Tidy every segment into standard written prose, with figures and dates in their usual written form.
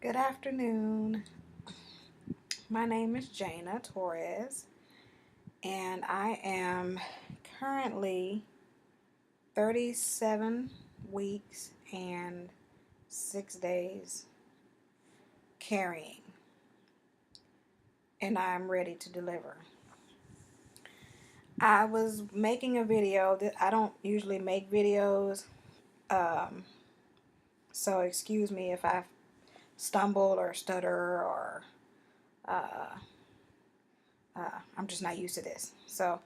Good afternoon. My name is Jana Torres, and I am currently 37 weeks and 6 days carrying, and I am ready to deliver. I was making a video that I don't usually make videos, um, so excuse me if I stumble or stutter or uh, I'm just not used to this. So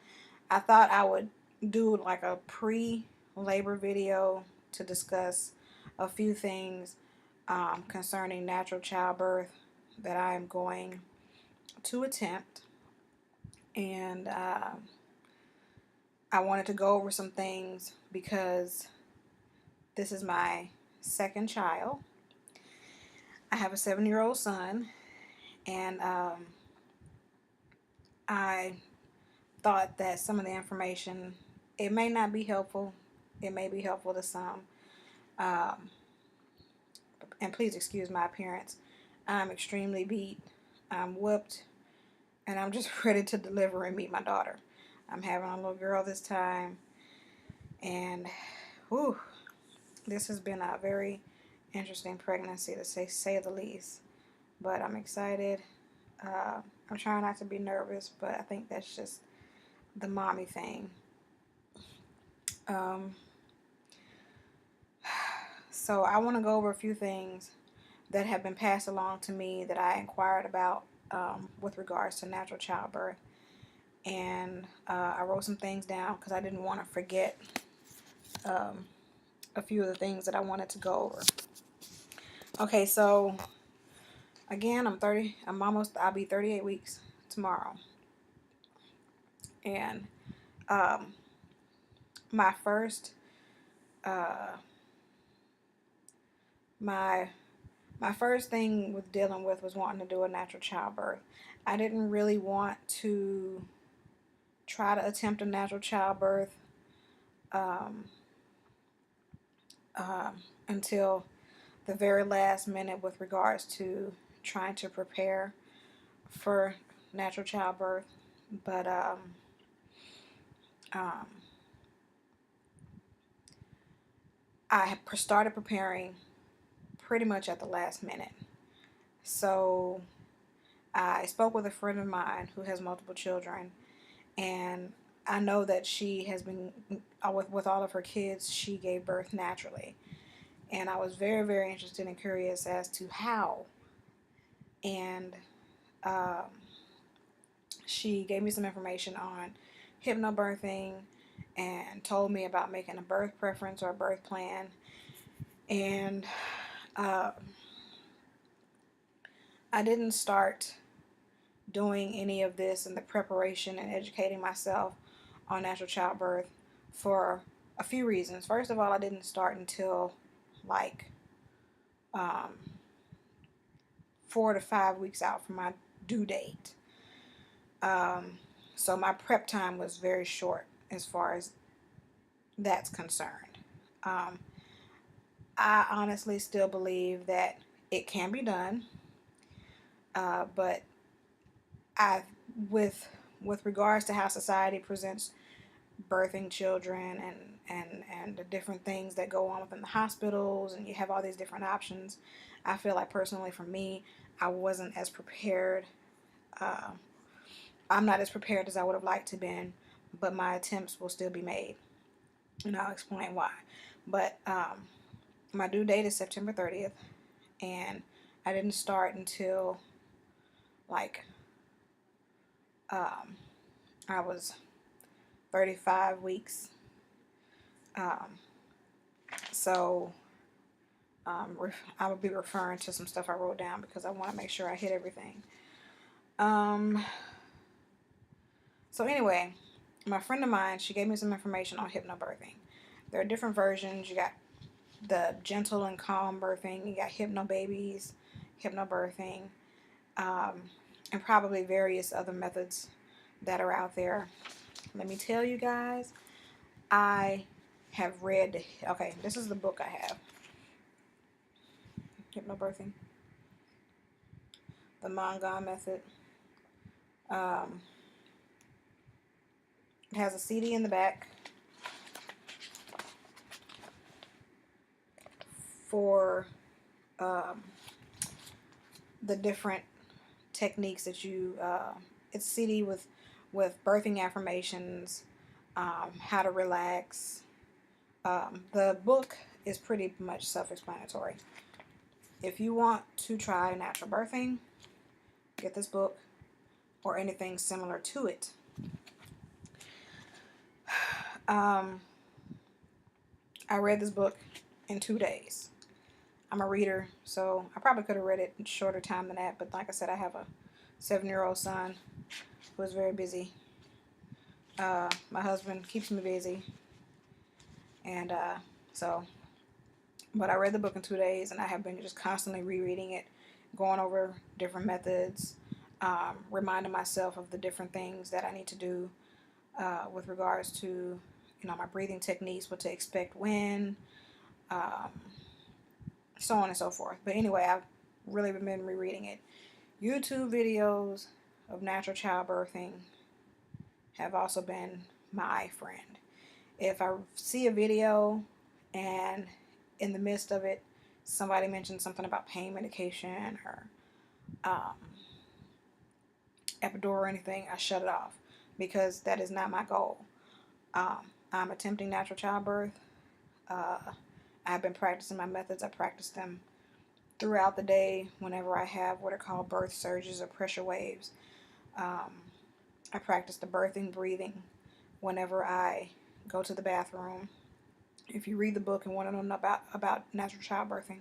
I thought I would do like a pre-labor video to discuss a few things concerning natural childbirth that I am going to attempt. And I wanted to go over some things because this is my second child. I have a 7-year-old son, and I thought that some of the information, it may not be helpful. It may be helpful to some. Um, and please excuse my appearance. I'm extremely beat. I'm whooped. And I'm just ready to deliver and meet my daughter. I'm having a little girl this time. And whew, this has been a very interesting pregnancy, to say the least. But I'm excited. I'm trying not to be nervous, but I think that's just the mommy thing. Um, so I want to go over a few things that have been passed along to me that I inquired about with regards to natural childbirth. And I wrote some things down because I didn't want to forget um, a few of the things that I wanted to go over. Okay, so again, I'll be 38 weeks tomorrow. And um, my first, uh, my my first thing with dealing with was wanting to do a natural childbirth. I didn't really want to try to attempt a natural childbirth um, until the very last minute with regards to trying to prepare for natural childbirth. But um, I started preparing pretty much at the last minute. So I spoke with a friend of mine who has multiple children, and I know that she has been, with all of her kids, she gave birth naturally. And I was very, very interested and curious as to how. And um, she gave me some information on hypnobirthing and told me about making a birth preference or a birth plan. And uh, I didn't start doing any of this in the preparation and educating myself on natural childbirth for a few reasons. First of all, I didn't start until like um, 4 to 5 weeks out from my due date. So my prep time was very short as far as that's concerned. Um, I honestly still believe that it can be done, but I, with regards to how society presents birthing children and the different things that go on within the hospitals, and you have all these different options, I feel like personally for me, I wasn't as prepared. Uh, I'm not as prepared as I would have liked to been, but my attempts will still be made, and I'll explain why. But my due date is September 30th, and I didn't start until like um, I was 35 weeks. Um, so I will be referring to some stuff I wrote down because I want to make sure I hit everything. Um, so anyway, my friend of mine, she gave me some information on hypnobirthing. There are different versions. You got the gentle and calm birthing. You got hypnobabies, hypnobirthing, um, and probably various other methods that are out there. Let me tell you guys, I have read, okay, this is the book I have, hypnobirthing. the Mongon method. Um, it has a CD in the back for the different techniques that you, it's CD with birthing affirmations, how to relax. The book is pretty much self-explanatory. If you want to try natural birthing, get this book or anything similar to it. I read this book in 2 days. I'm a reader, so I probably could have read it in shorter time than that, but like I said, I have a 7-year-old son who is very busy. My husband keeps me busy, and but I read the book in 2 days, and I have been just constantly rereading it, going over different methods, reminding myself of the different things that I need to do with regards to, my breathing techniques, what to expect when, so on and so forth. But anyway, I've really been rereading it. YouTube videos of natural childbirthing have also been my friend. If I see a video and in the midst of it, somebody mentions something about pain medication or epidural or anything, I shut it off because that is not my goal. I'm attempting natural childbirth. I've been practicing my methods. I practice them throughout the day whenever I have what are called birth surges or pressure waves. I practice the birthing breathing whenever I go to the bathroom. If you read the book and want to know about natural childbirthing,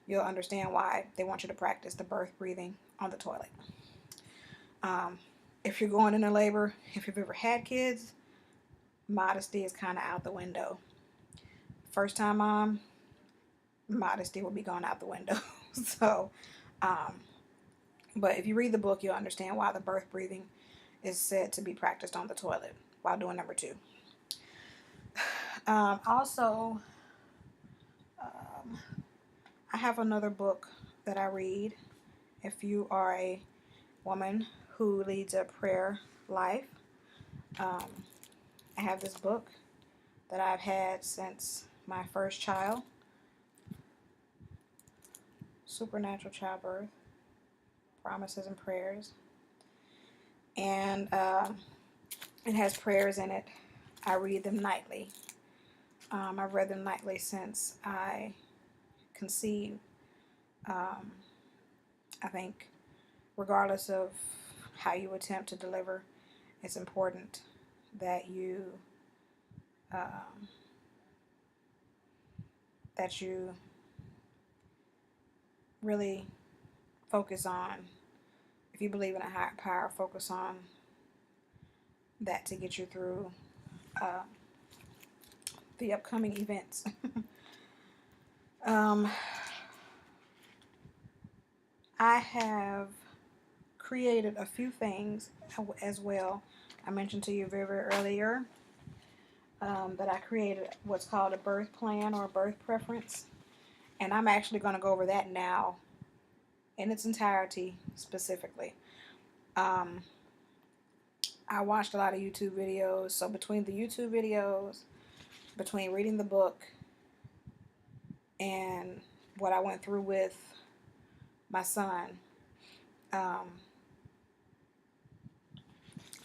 you'll understand why they want you to practice the birth breathing on the toilet. If you're going into labor, if you've ever had kids, modesty is kind of out the window. First time mom, modesty will be gone out the window. So, but if you read the book, you'll understand why the birth breathing is said to be practiced on the toilet while doing number 2. Also, I have another book that I read. If you are a woman who leads a prayer life, I have this book that I've had since my first child, Supernatural Childbirth, Promises and Prayers. And it has prayers in it. I read them nightly. I've read them nightly since I conceived. I think regardless of how you attempt to deliver, it's important that you really focus on, if you believe in a higher power, focus on that to get you through the upcoming events. I have created a few things as well. I mentioned to you very, very earlier that I created what's called a birth plan or a birth preference. And I'm actually going to go over that now in its entirety specifically. I watched a lot of YouTube videos. So between the YouTube videos, between reading the book, and what I went through with my son,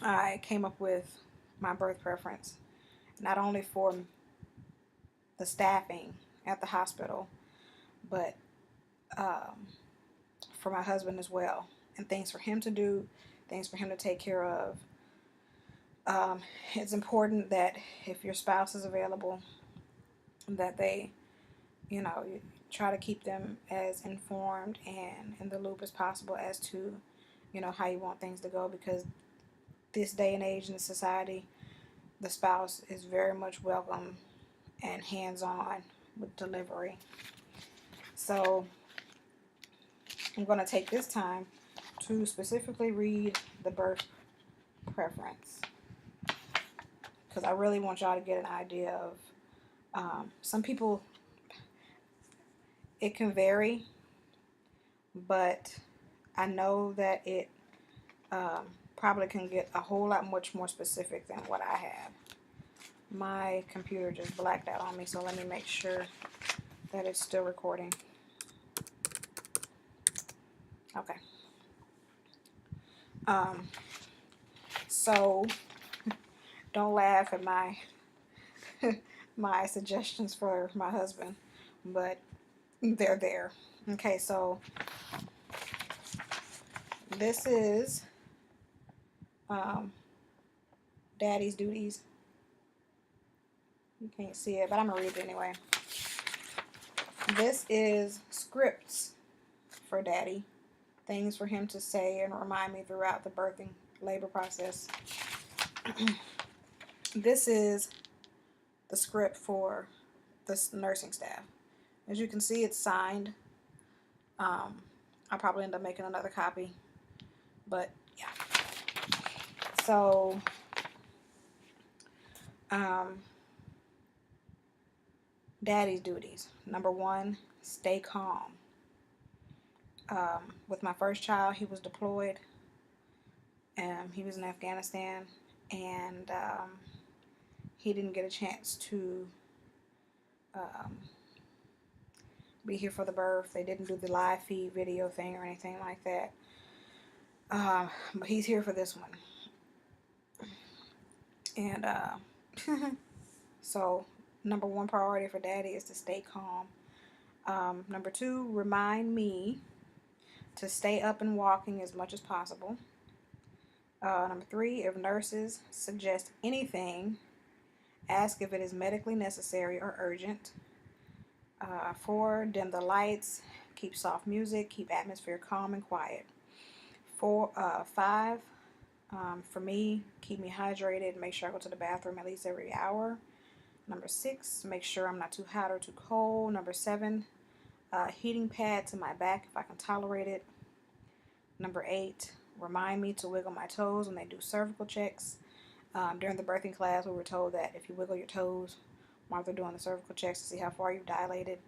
I came up with my birth preference, not only for the staffing at the hospital, but for my husband as well, and things for him to do, things for him to take care of. It's important that if your spouse is available, that they, you try to keep them as informed and in the loop as possible as to, how you want things to go, because this day and age in the society, the spouse is very much welcome and hands-on with delivery. So I'm going to take this time to specifically read the birth preference, because I really want y'all to get an idea of, some people, it can vary, but I know that it probably can get a whole lot much more specific than what I have. My computer just blacked out on me, so let me make sure that it's still recording. Okay. So don't laugh at my my suggestions for my husband, but they're there. Okay, so this is Daddy's Duties. You can't see it, but I'm gonna read it anyway. This is scripts for Daddy, things for him to say and remind me throughout the birthing labor process. This is the script for the nursing staff. As you can see, it's signed. I'll probably end up making another copy, but yeah. So Daddy's duties. Number 1, stay calm. With my first child, he was deployed. He was in Afghanistan, and he didn't get a chance to be here for the birth. They didn't do the live feed video thing or anything like that. But he's here for this one. And so number 1 priority for Daddy is to stay calm. Number 2, remind me to stay up and walking as much as possible. Number 3, if nurses suggest anything, ask if it is medically necessary or urgent. 4, dim the lights, keep soft music, keep atmosphere calm and quiet. 5, for me, keep me hydrated, make sure I go to the bathroom at least every hour. Number 6, make sure I'm not too hot or too cold. Number 7, heating pad to my back if I can tolerate it. Number 8, remind me to wiggle my toes when they do cervical checks. During the birthing class, we were told that if you wiggle your toes while they're doing the cervical checks to see how far you've dilated,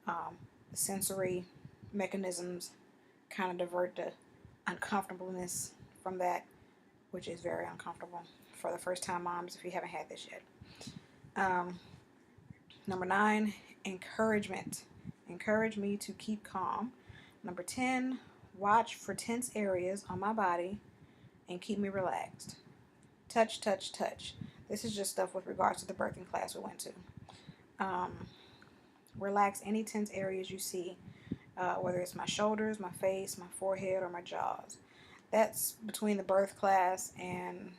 the sensory mechanisms kind of divert the uncomfortableness from that, which is very uncomfortable for the first time moms if you haven't had this yet. Number 9, encouragement. Encourage me to keep calm. Number 10, watch for tense areas on my body and keep me relaxed. Touch, touch, touch. This is just stuff with regards to the birthing class we went to. Relax any tense areas you see, whether it's my shoulders, my face, my forehead, or my jaws. That's between the birth class and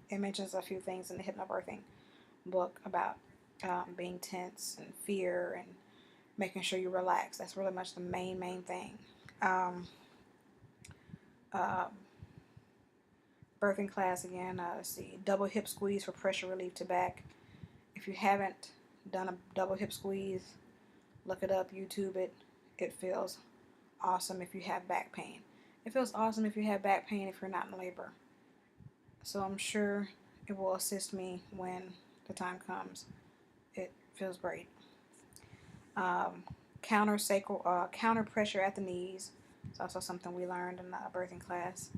it mentions a few things in the hypnobirthing book about being tense and fear and making sure you relax. That's really much the main thing. Birthing class again, let's see, double hip squeeze for pressure relief to back. If you haven't done a double hip squeeze, look it up, YouTube it. It feels awesome if you have back pain. It feels awesome if you have back pain if you're not in labor. So I'm sure it will assist me when the time comes. It feels great. Counter pressure at the knees. It's also something we learned in the birthing class.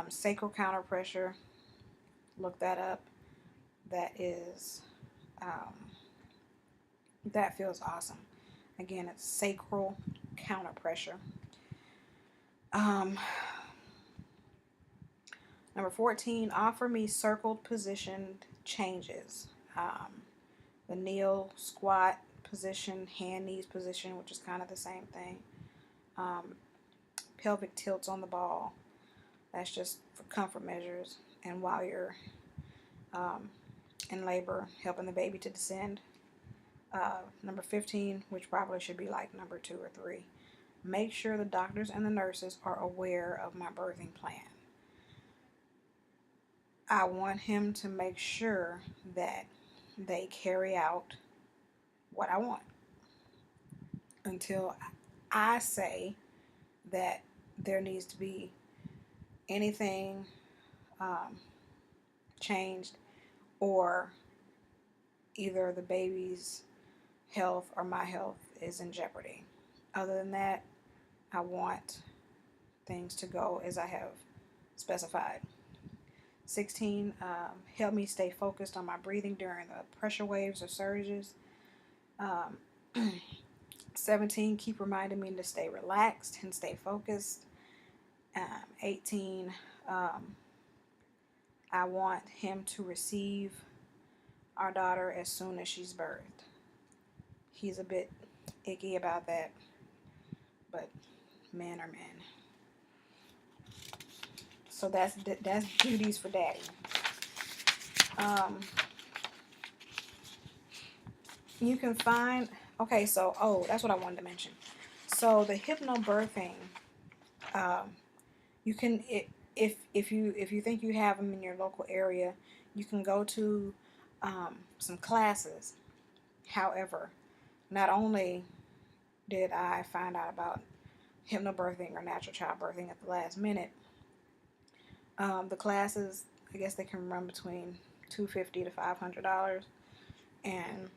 Sacral counter pressure. Look that up. That is, that feels awesome. Again, it's sacral counter pressure. Number 14, offer me circled positioned changes. The kneel, squat position, hand, knees position, which is kind of the same thing. Pelvic tilts on the ball. That's just for comfort measures. And while you're in labor, helping the baby to descend. Number 15, which probably should be like number 2 or 3. Make sure the doctors and the nurses are aware of my birthing plan. I want him to make sure that they carry out what I want until I say that there needs to be anything changed or either the baby's health or my health is in jeopardy. Other than that, I want things to go as I have specified. 16, help me stay focused on my breathing during the pressure waves or surges. Um, 17, keep reminding me to stay relaxed and stay focused. 18, I want him to receive our daughter as soon as she's birthed. He's a bit icky about that, but men are men. So that's duties for daddy. You can find, okay, so, oh, that's what I wanted to mention. So the hypnobirthing, you can, if you think you have them in your local area, you can go to some classes. However, not only did I find out about hypnobirthing or natural childbirthing at the last minute, the classes, I guess they can run between $250 to $500, and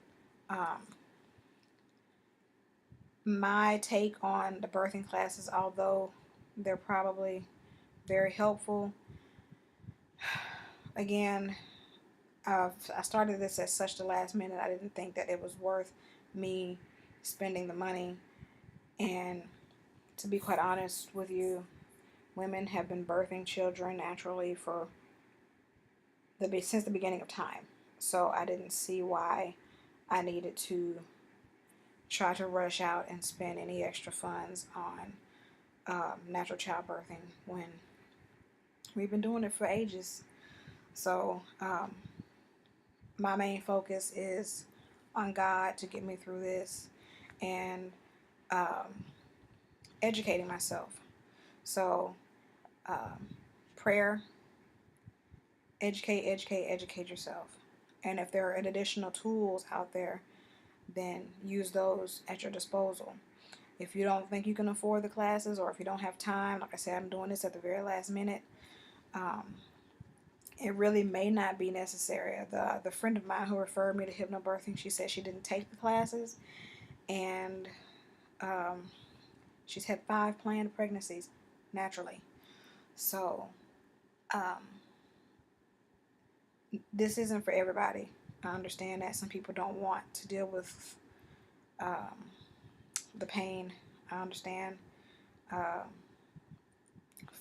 my take on the birthing classes, although they're probably very helpful, again, I started this at such the last minute. I didn't think that it was worth me spending the money. And to be quite honest with you, women have been birthing children naturally since the beginning of time. So I didn't see why I needed to try to rush out and spend any extra funds on natural childbirthing when we've been doing it for ages. So my main focus is on God to get me through this, and educating myself. So prayer, educate yourself. And if there are additional tools out there, then use those at your disposal. If you don't think you can afford the classes, or if you don't have time, like I said, I'm doing this at the very last minute, it really may not be necessary. The friend of mine who referred me to hypnobirthing, she said she didn't take the classes, and she's had 5 planned pregnancies naturally. So this isn't for everybody. I understand that some people don't want to deal with the pain. I understand.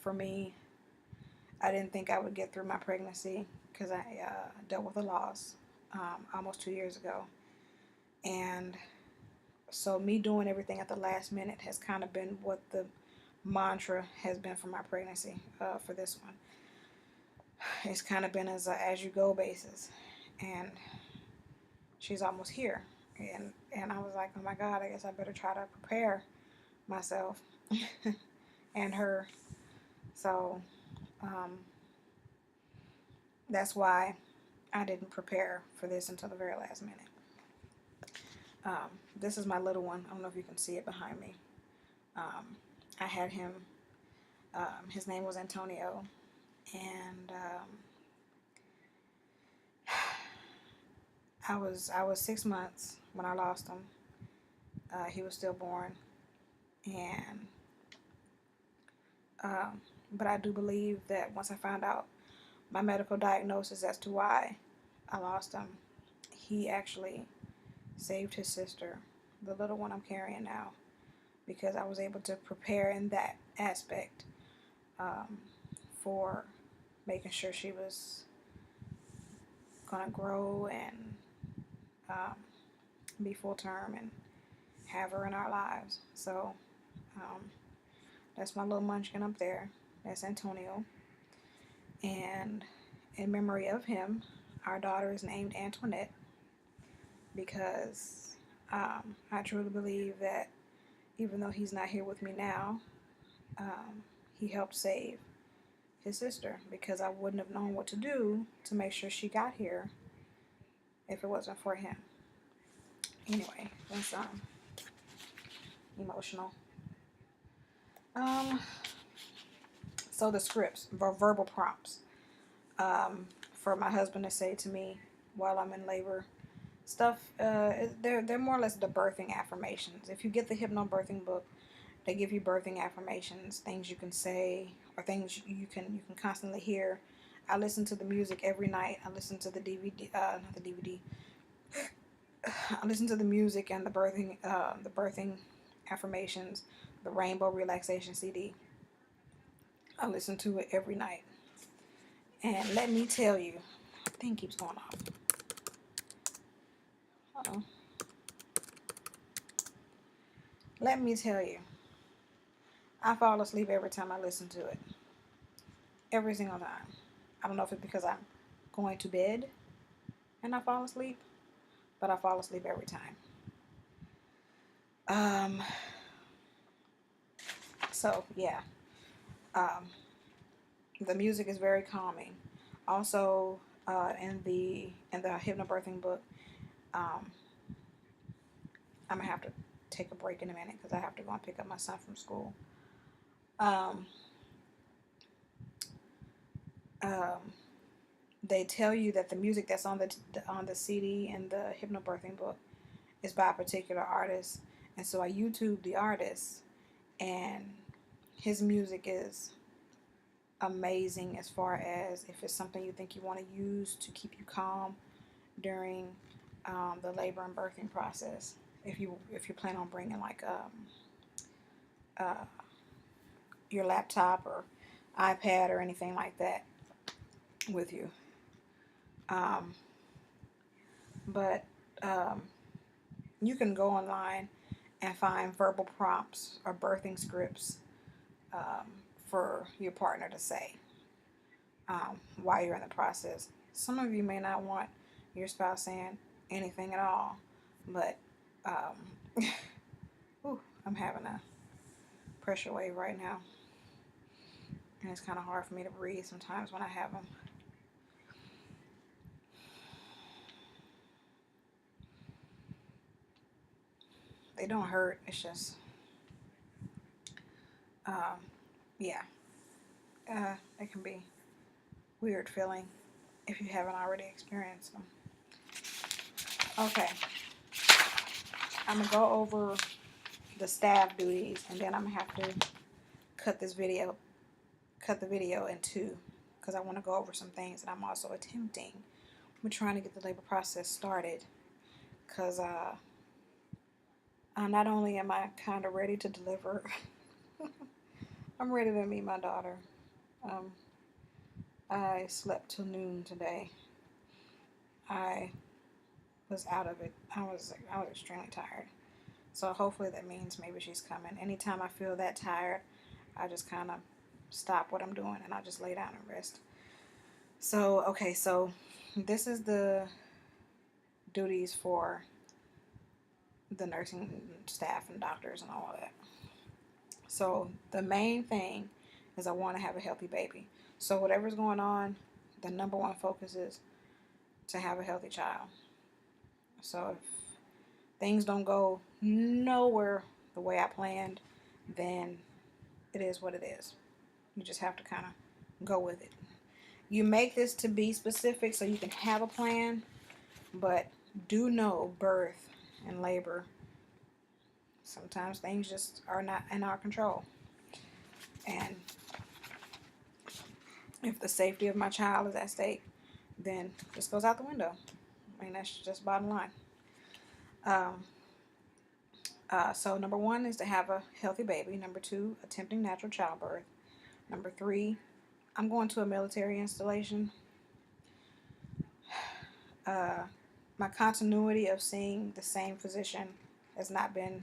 For me, I didn't think I would get through my pregnancy because I dealt with a loss almost 2 years ago. And so me doing everything at the last minute has kind of been what the mantra has been for my pregnancy for this one. It's kind of been as you go basis. And she's almost here. And I was like, oh my God, I guess I better try to prepare myself and her. So that's why I didn't prepare for this until the very last minute. This is my little one. I don't know if you can see it behind me. I had him, his name was Antonio, and I was 6 months when I lost him. He was stillborn, and but I do believe that once I found out my medical diagnosis as to why I lost him, he actually saved his sister, the little one I'm carrying now, because I was able to prepare in that aspect for making sure she was going to grow and be full term and have her in our lives. So that's my little munchkin up there. That's Antonio. And in memory of him, our daughter is named Antoinette, because I truly believe that even though he's not here with me now, he helped save his sister, because I wouldn't have known what to do to make sure she got here if it wasn't for him. Anyway, that's emotional. So the scripts, verbal prompts, for my husband to say to me while I'm in labor, stuff. They're more or less the birthing affirmations. If you get the hypnobirthing book, They give you birthing affirmations, things you can say, or things you can constantly hear. I listen to the music every night. I listen to the DVD, not the DVD. I listen to the music and the birthing affirmations, the Rainbow Relaxation CD. I listen to it every night. And let me tell you, thing keeps going off. Uh-oh. Let me tell you, I fall asleep every time I listen to it. Every single time. I don't know if it's because I'm going to bed and I fall asleep, but I fall asleep every time. Um, so yeah, um, the music is very calming. Also, in the hypnobirthing book, um, I'm gonna have to take a break in a minute because I have to go and pick up my son from school. Um, um, they tell you that the music that's on the CD and the hypnobirthing book is by a particular artist, and so I YouTube the artist, and his music is amazing as far as if it's something you think you want to use to keep you calm during the labor and birthing process. If you plan on bringing like uh, your laptop or iPad or anything like that with you, um, but you can go online and find verbal prompts or birthing scripts um, for your partner to say while you're in the process. Some of you may not want your spouse saying anything at all, but ooh, I'm having a pressure wave right now, and it's kind of hard for me to breathe sometimes when I have them. They don't hurt. It's just, um, yeah, it can be weird feeling if you haven't already experienced them. Okay, I'm gonna go over the staff duties, and then I'm gonna have to cut the video in two, because I want to go over some things that I'm also attempting. We're trying to get the labor process started, because not only am I kind of ready to deliver, I'm ready to meet my daughter. Um, I slept till noon today. I was out of it. I was extremely tired. So hopefully that means maybe she's coming. Anytime I feel that tired, I just kind of stop what I'm doing and I just lay down and rest. So, okay, so this is the duties for the nursing staff and doctors and all of that. So the main thing is I want to have a healthy baby. So whatever's going on, the number one focus is to have a healthy child. So if things don't go nowhere the way I planned, then it is what it is. You just have to kind of go with it. You make this to be specific so you can have a plan, but do know birth and labor, sometimes things just are not in our control. And if the safety of my child is at stake, then this goes out the window. I mean, that's just bottom line. So number one is to have a healthy baby. Number two, attempting natural childbirth. Number three, I'm going to a military installation. My continuity of seeing the same physician has not been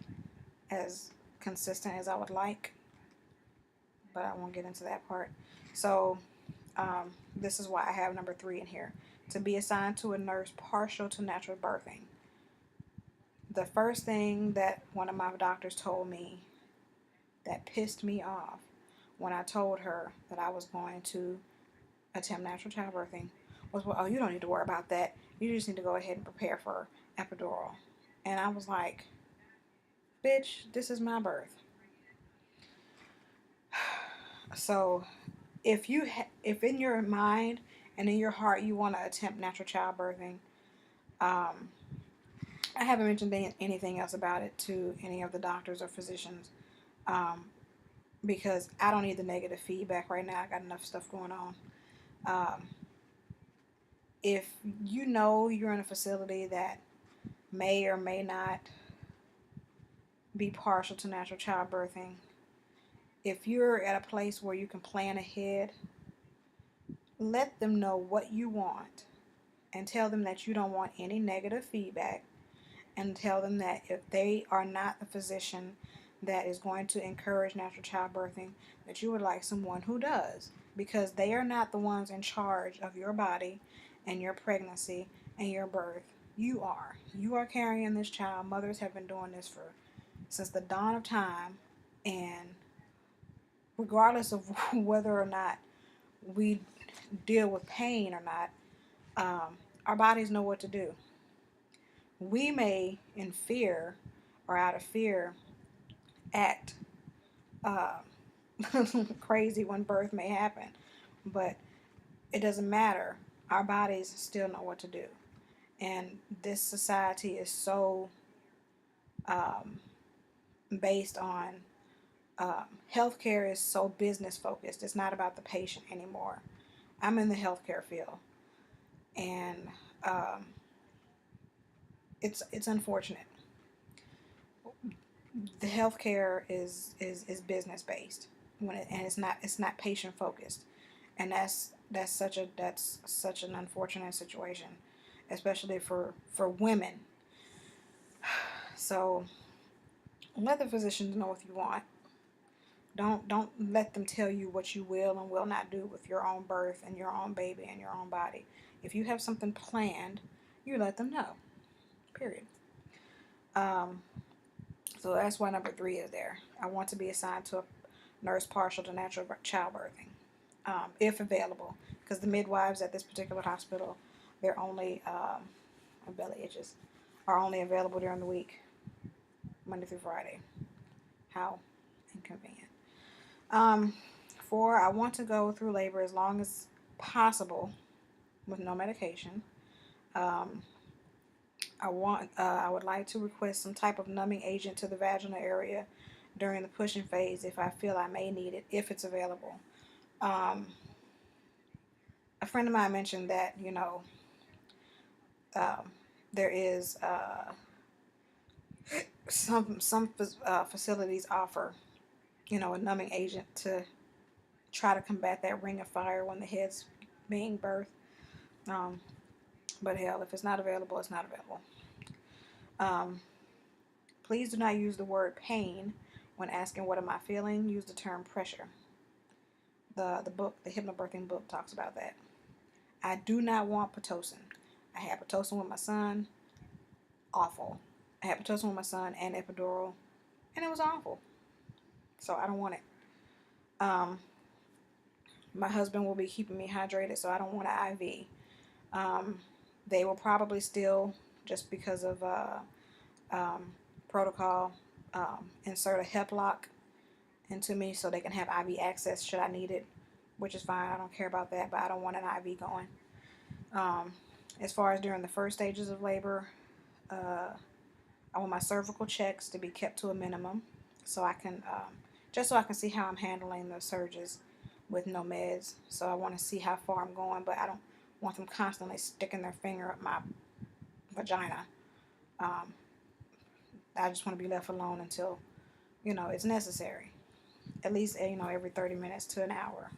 as consistent as I would like, but I won't get into that part. So this is why I have number three in here. To be assigned to a nurse partial to natural birthing. The first thing that one of my doctors told me that pissed me off when I told her that I was going to attempt natural childbirthing was, well, oh, you don't need to worry about that. You just need to go ahead and prepare for epidural. And I was like, bitch, this is my birth. So if in your mind and in your heart you want to attempt natural childbirthing, I haven't mentioned anything else about it to any of the doctors or physicians because I don't need the negative feedback right now. I got enough stuff going on. Um, if you know you're in a facility that may or may not be partial to natural childbirthing, if you're at a place where you can plan ahead, let them know what you want and tell them that you don't want any negative feedback, and tell them that if they are not the physician that is going to encourage natural childbirthing, that you would like someone who does, because they are not the ones in charge of your body and your pregnancy and your birth. You are. You are carrying this child. Mothers have been doing this for since the dawn of time, and regardless of whether or not we deal with pain or not, our bodies know what to do. We may, in fear or out of fear, act uh, crazy when birth may happen, but it doesn't matter. Our bodies still know what to do. And this society is so um, based on healthcare is so business focused. It's not about the patient anymore. I'm in the healthcare field, and um, it's unfortunate. The healthcare is business based and it's not patient focused, and that's such an unfortunate situation, especially for women. So let the physicians know if you want. Don't let them tell you what you will and will not do with your own birth and your own baby and your own body. If you have something planned, you let them know. Period. Um, so that's why number 3 is there. I want to be assigned to a nurse partial to natural childbirthing, if available, because the midwives at this particular hospital, they're only my belly itches, are only available during the week, Monday through Friday. How inconvenient. Um, 4, I want to go through labor as long as possible with no medication. Um, I would like to request some type of numbing agent to the vaginal area during the pushing phase if I feel I may need it, if it's available. Um, a friend of mine mentioned that, um, there is some facilities offer, a numbing agent to try to combat that ring of fire when the head's being birthed. Um, but hell, if it's not available, it's not available. Um, Please do not use the word pain when asking what am I feeling. Use the term pressure. The book, the hypnobirthing book, talks about that. I do not want Pitocin. I had Pitocin with my son. Awful. I had Pitocin with my son and epidural, and it was awful. So I don't want it. Um, my husband will be keeping me hydrated, so I don't want an IV. Um, they will probably still, just because of um, protocol, insert a hep lock into me so they can have IV access should I need it, which is fine. I don't care about that, but I don't want an IV going. Um, as far as during the first stages of labor, I want my cervical checks to be kept to a minimum, so I can just so I can see how I'm handling the surges with no meds. So I want to see how far I'm going, but I don't want them constantly sticking their finger up my vagina. Um, I just want to be left alone until it's necessary. At least every 30 minutes to an hour.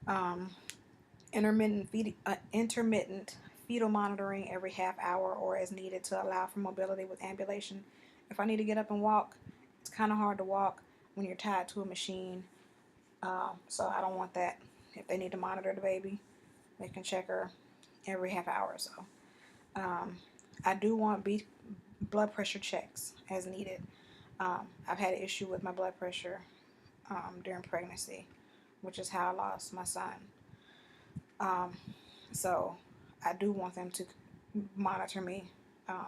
Um, intermittent fetal monitoring every half hour or as needed to allow for mobility with ambulation. If I need to get up and walk, it's kind of hard to walk when you're tied to a machine. So I don't want that. If they need to monitor the baby, they can check her every half hour or so. Um, I do want blood pressure checks as needed. I've had an issue with my blood pressure during pregnancy, which is how I lost my son. Um, so I do want them to monitor me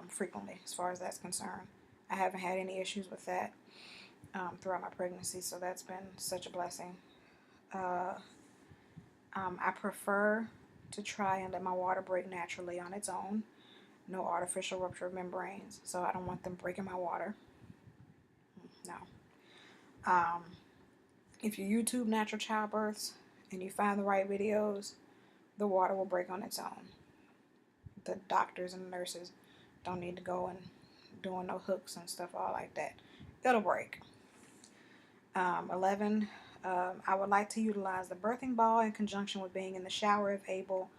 frequently as far as that's concerned. I haven't had any issues with that throughout my pregnancy, so that's been such a blessing. I prefer to try and let my water break naturally on its own. No artificial rupture of membranes, so I don't want them breaking my water. No. Um, if you YouTube natural childbirths and you find the right videos, the water will break on its own. The doctors and nurses don't need to go and doing no hooks and stuff all like that. It'll break. 11, I would like to utilize the birthing ball in conjunction with being in the shower if able,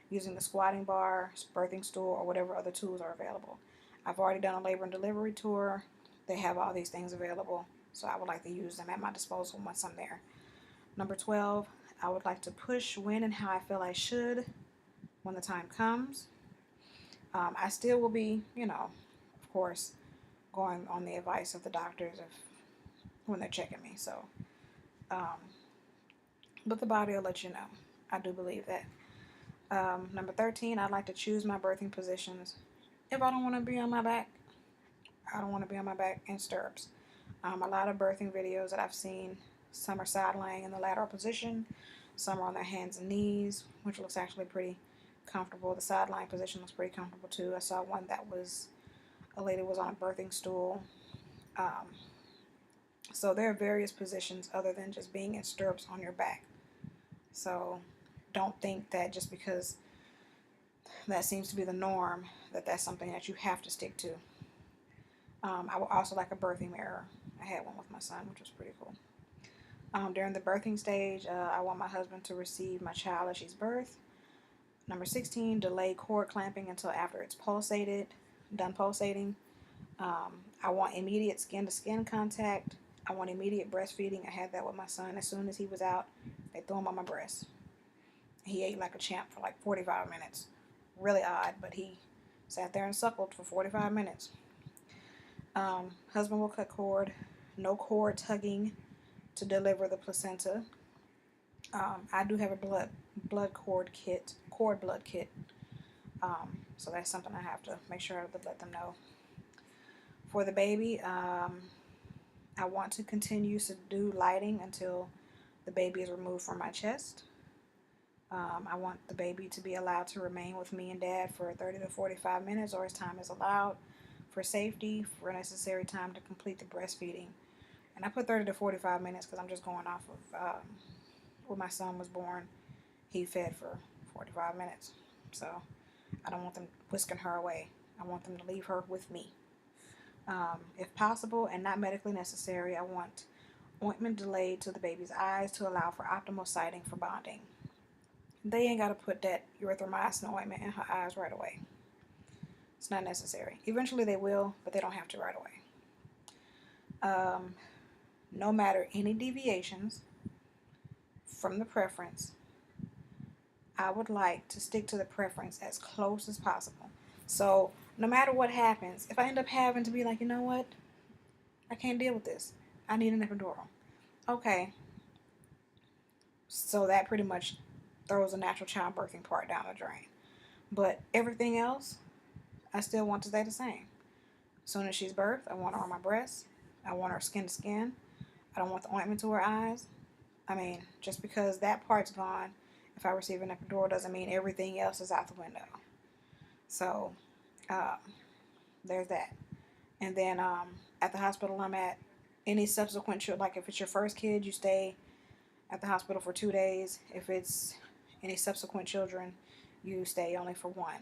using the squatting bar, birthing stool, or whatever other tools are available. I've already done a labor and delivery tour. They have all these things available, so I would like to use them at my disposal once I'm there. Number 12, I would like to push when and how I feel I should when the time comes. I still will be, of course, going on the advice of the doctors when they're checking me. So, um, but the body will let you know. I do believe that. Number 13, I'd like to choose my birthing positions. If I don't want to be on my back, I don't want to be on my back in stirrups. A lot of birthing videos that I've seen, some are side laying in the lateral position, some are on their hands and knees, which looks actually pretty comfortable. The side lying position looks pretty comfortable too. I saw one that was, a lady was on a birthing stool. So there are various positions other than just being in stirrups on your back. So don't think that just because that seems to be the norm, that's something that you have to stick to. I would also like a birthing mirror. I had one with my son, which was pretty cool. During the birthing stage, I want my husband to receive my child as she's birthed. Number 16, delay cord clamping until after it's done pulsating. I want immediate skin-to-skin contact. I want immediate breastfeeding. I had that with my son. As soon as he was out, they threw him on my breast. He ate like a champ for like 45 minutes. Really odd, but he sat there and suckled for 45 minutes. Husband will cut cord. No cord tugging to deliver the placenta. I do have a blood kit. So that's something I have to make sure to let them know. For the baby, I want to continue to do lighting until the baby is removed from my chest. I want the baby to be allowed to remain with me and dad for 30 to 45 minutes or as time is allowed for safety, for necessary time to complete the breastfeeding. And I put 30 to 45 minutes because I'm just going off of when my son was born. He fed for 45 minutes. So I don't want them whisking her away. I want them to leave her with me. If possible and not medically necessary, I want ointment delayed to the baby's eyes to allow for optimal sighting for bonding. They ain't got to put that erythromycin ointment in her eyes right away. It's not necessary. Eventually they will, but they don't have to right away. No matter any deviations from the preference, I would like to stick to the preference as close as possible. So no matter what happens, if I end up having to be like, you know what, I can't deal with this, I need an epidural. Okay, so that pretty much throws the natural childbirthing part down the drain. But everything else, I still want to stay the same. As soon as she's birthed, I want her on my breast. I want her skin to skin. I don't want the ointment to her eyes. I mean, just because that part's gone, if I receive an epidural, doesn't mean everything else is out the window. So, there's that. And then at the hospital I'm at, any subsequent, like if it's your first kid, you stay at the hospital for 2 days. If it's any subsequent children, you stay only for one.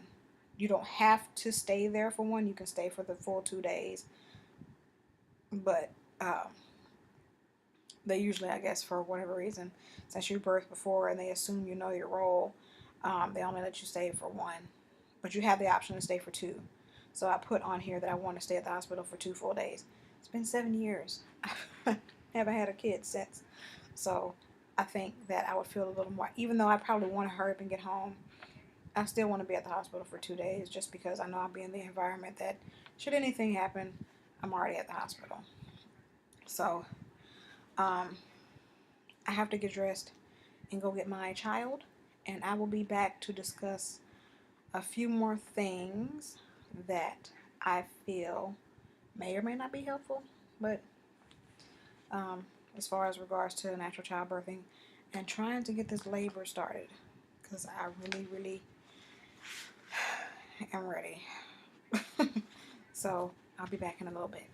You don't have to stay there for one. You can stay for the full 2 days. But they usually, I guess, for whatever reason, since you birthed before and they assume you know your role, they only let you stay for one. But you have the option to stay for 2. So I put on here that I want to stay at the hospital for 2 full days. It's been 7 years. I haven't had a kid since. So I think that I would feel a little more, even though I probably want to hurry up and get home, I still want to be at the hospital for 2 days just because I know I'll be in the environment that should anything happen, I'm already at the hospital. So I have to get dressed and go get my child, and I will be back to discuss a few more things that I feel may or may not be helpful, but as far as regards to natural childbirthing and trying to get this labor started, because I really am ready. So I'll be back in a little bit.